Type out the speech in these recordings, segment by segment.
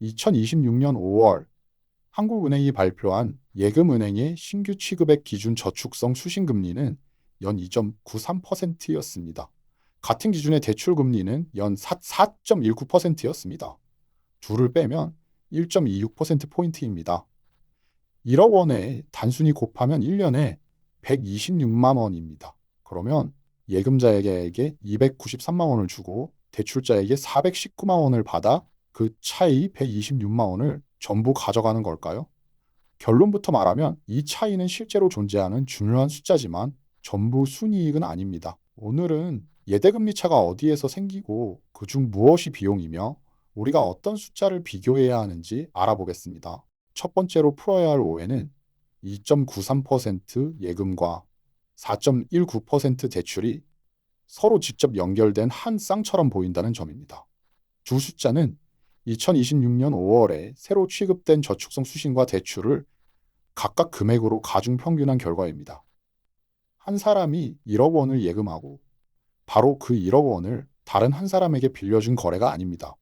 2026년 5월 한국은행이 발표한 예금은행의 신규 취급액 기준 저축성 수신금리는 연 2.93%였습니다. 같은 기준의 대출금리는 연 4.19%였습니다. 둘을 빼면 1.26%포인트입니다. 1억 원에 단순히 곱하면 1년에 126만 원입니다. 그러면 예금자에게 293만 원을 주고 대출자에게 419만 원을 받아 그 차이 126만 원을 전부 가져가는 걸까요? 결론부터 말하면 이 차이는 실제로 존재하는 중요한 숫자지만 전부 순이익은 아닙니다. 오늘은 예대금리 차가 어디에서 생기고 그중 무엇이 비용이며 우리가 어떤 숫자를 비교해야 하는지 알아보겠습니다. 첫 번째로 풀어야 할 오해는 2.93% 예금과 4.19% 대출이 서로 직접 연결된 한 쌍처럼 보인다는 점입니다. 두 숫자는 2026년 5월에 새로 취급된 저축성 수신과 대출을 각각 금액으로 가중 평균한 결과입니다. 한 사람이 1억 원을 예금하고 바로 그 1억 원을 다른 한 사람에게 빌려준 거래가 아닙니다.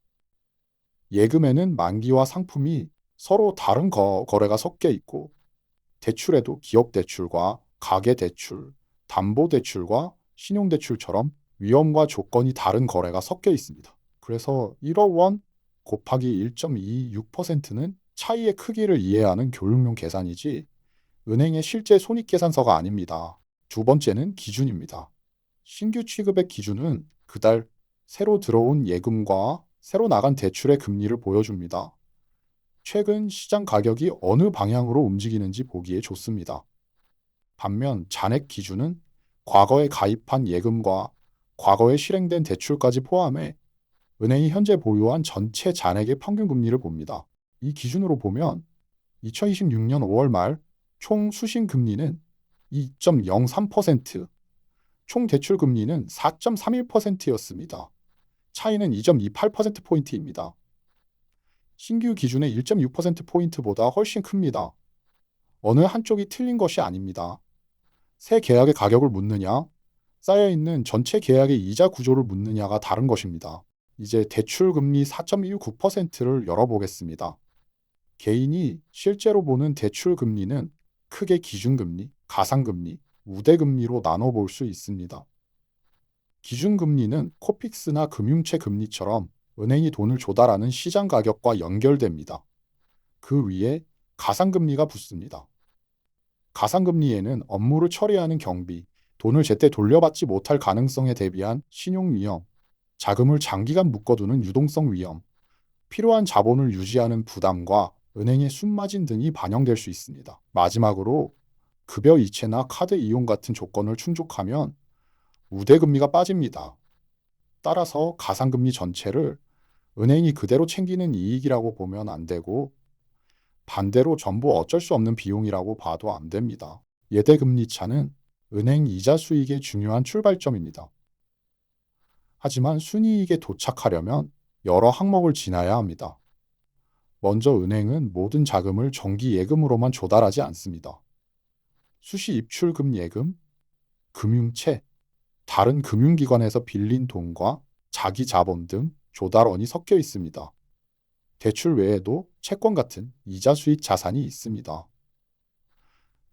예금에는 만기와 상품이 서로 다른 거래가 섞여 있고 대출에도 기업대출과 가계대출, 담보대출과 신용대출처럼 위험과 조건이 다른 거래가 섞여 있습니다. 그래서 1억 원 곱하기 1.26%는 차이의 크기를 이해하는 교육용 계산이지 은행의 실제 손익계산서가 아닙니다. 두 번째는 기준입니다. 신규 취급의 기준은 그달 새로 들어온 예금과 새로 나간 대출의 금리를 보여줍니다. 최근 시장 가격이 어느 방향으로 움직이는지 보기에 좋습니다. 반면 잔액 기준은 과거에 가입한 예금과 과거에 실행된 대출까지 포함해 은행이 현재 보유한 전체 잔액의 평균 금리를 봅니다. 이 기준으로 보면 2026년 5월 말 총 수신 금리는 2.03%, 총 대출 금리는 4.31%였습니다. 차이는 2.28%포인트입니다. 신규 기준의 1.6%포인트보다 훨씬 큽니다. 어느 한쪽이 틀린 것이 아닙니다. 새 계약의 가격을 묻느냐, 쌓여있는 전체 계약의 이자 구조를 묻느냐가 다른 것입니다. 이제 대출금리 4.19%를 열어보겠습니다. 개인이 실제로 보는 대출금리는 크게 기준금리, 가상금리, 우대금리로 나눠볼 수 있습니다. 기준금리는 코픽스나 금융채 금리처럼 은행이 돈을 조달하는 시장 가격과 연결됩니다. 그 위에 가상금리가 붙습니다. 가상금리에는 업무를 처리하는 경비, 돈을 제때 돌려받지 못할 가능성에 대비한 신용 위험, 자금을 장기간 묶어두는 유동성 위험, 필요한 자본을 유지하는 부담과 은행의 순마진 등이 반영될 수 있습니다. 마지막으로 급여 이체나 카드 이용 같은 조건을 충족하면 우대금리가 빠집니다. 따라서 가상금리 전체를 은행이 그대로 챙기는 이익이라고 보면 안 되고 반대로 전부 어쩔 수 없는 비용이라고 봐도 안 됩니다. 예대금리 차는 은행 이자 수익의 중요한 출발점입니다. 하지만 순이익에 도착하려면 여러 항목을 지나야 합니다. 먼저 은행은 모든 자금을 정기 예금으로만 조달하지 않습니다. 수시 입출금 예금, 금융채, 다른 금융기관에서 빌린 돈과 자기 자본 등 조달원이 섞여 있습니다. 대출 외에도 채권 같은 이자 수익 자산이 있습니다.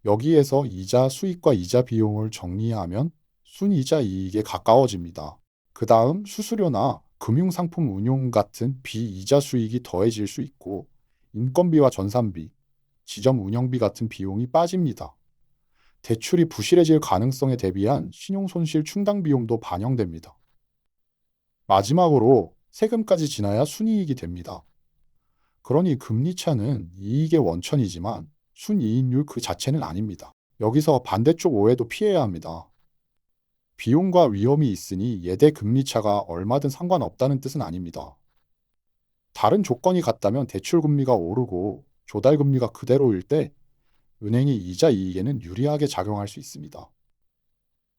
여기에서 이자 수익과 이자 비용을 정리하면 순이자 이익에 가까워집니다. 그 다음 수수료나 금융상품 운용 같은 비이자 수익이 더해질 수 있고 인건비와 전산비, 지점 운영비 같은 비용이 빠집니다. 대출이 부실해질 가능성에 대비한 신용손실 충당 비용도 반영됩니다. 마지막으로 세금까지 지나야 순이익이 됩니다. 그러니 금리차는 이익의 원천이지만 순이익률 그 자체는 아닙니다. 여기서 반대쪽 오해도 피해야 합니다. 비용과 위험이 있으니 예대 금리차가 얼마든 상관없다는 뜻은 아닙니다. 다른 조건이 같다면 대출 금리가 오르고 조달 금리가 그대로일 때 은행이 이자 이익에는 유리하게 작용할 수 있습니다.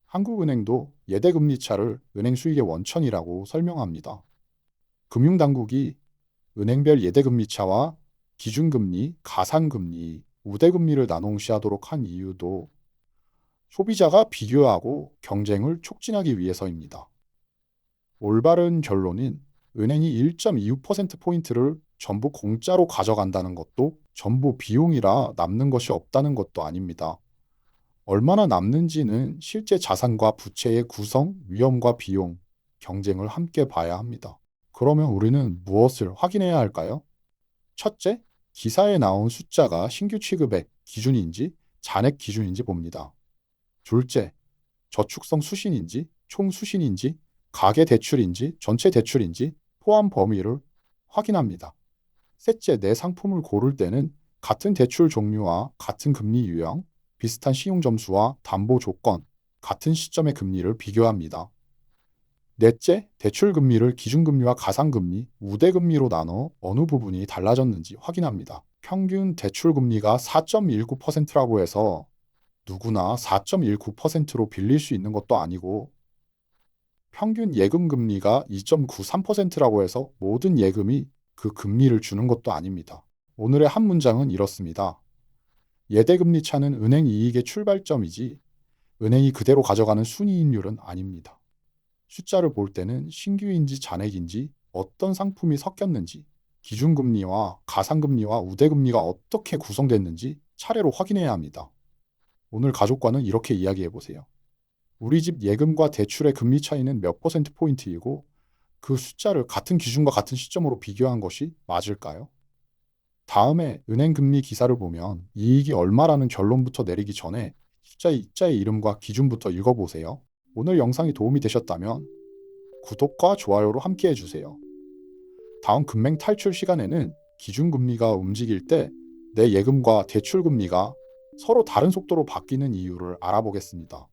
한국은행도 예대 금리차를 은행 수익의 원천이라고 설명합니다. 금융당국이 은행별 예대금리차와 기준금리, 가상금리, 우대금리를 나눠시하도록 한 이유도 소비자가 비교하고 경쟁을 촉진하기 위해서입니다. 올바른 결론은 은행이 1.25%포인트를 전부 공짜로 가져간다는 것도 전부 비용이라 남는 것이 없다는 것도 아닙니다. 얼마나 남는지는 실제 자산과 부채의 구성, 위험과 비용, 경쟁을 함께 봐야 합니다. 그러면 우리는 무엇을 확인해야 할까요? 첫째, 기사에 나온 숫자가 신규 취급액 기준인지 잔액 기준인지 봅니다. 둘째, 저축성 수신인지 총 수신인지 가계 대출인지 전체 대출인지 포함 범위를 확인합니다. 셋째, 내 상품을 고를 때는 같은 대출 종류와 같은 금리 유형, 비슷한 신용 점수와 담보 조건, 같은 시점의 금리를 비교합니다. 넷째, 대출 금리를 기준금리와 가상금리, 우대금리로 나눠 어느 부분이 달라졌는지 확인합니다. 평균 대출 금리가 4.19%라고 해서 누구나 4.19%로 빌릴 수 있는 것도 아니고, 평균 예금 금리가 2.93%라고 해서 모든 예금이 그 금리를 주는 것도 아닙니다. 오늘의 한 문장은 이렇습니다. 예대금리 차는 은행 이익의 출발점이지 은행이 그대로 가져가는 순이익률은 아닙니다. 숫자를 볼 때는 신규인지 잔액인지 어떤 상품이 섞였는지 기준금리와 가상금리와 우대금리가 어떻게 구성됐는지 차례로 확인해야 합니다. 오늘 가족과는 이렇게 이야기해 보세요. 우리 집 예금과 대출의 금리 차이는 몇 퍼센트 포인트이고 그 숫자를 같은 기준과 같은 시점으로 비교한 것이 맞을까요? 다음에 은행 금리 기사를 보면 이익이 얼마라는 결론부터 내리기 전에 숫자의 이름과 기준부터 읽어보세요. 오늘 영상이 도움이 되셨다면 구독과 좋아요로 함께 해주세요. 다음 금맹 탈출 시간에는 기준금리가 움직일 때 내 예금과 대출금리가 서로 다른 속도로 바뀌는 이유를 알아보겠습니다.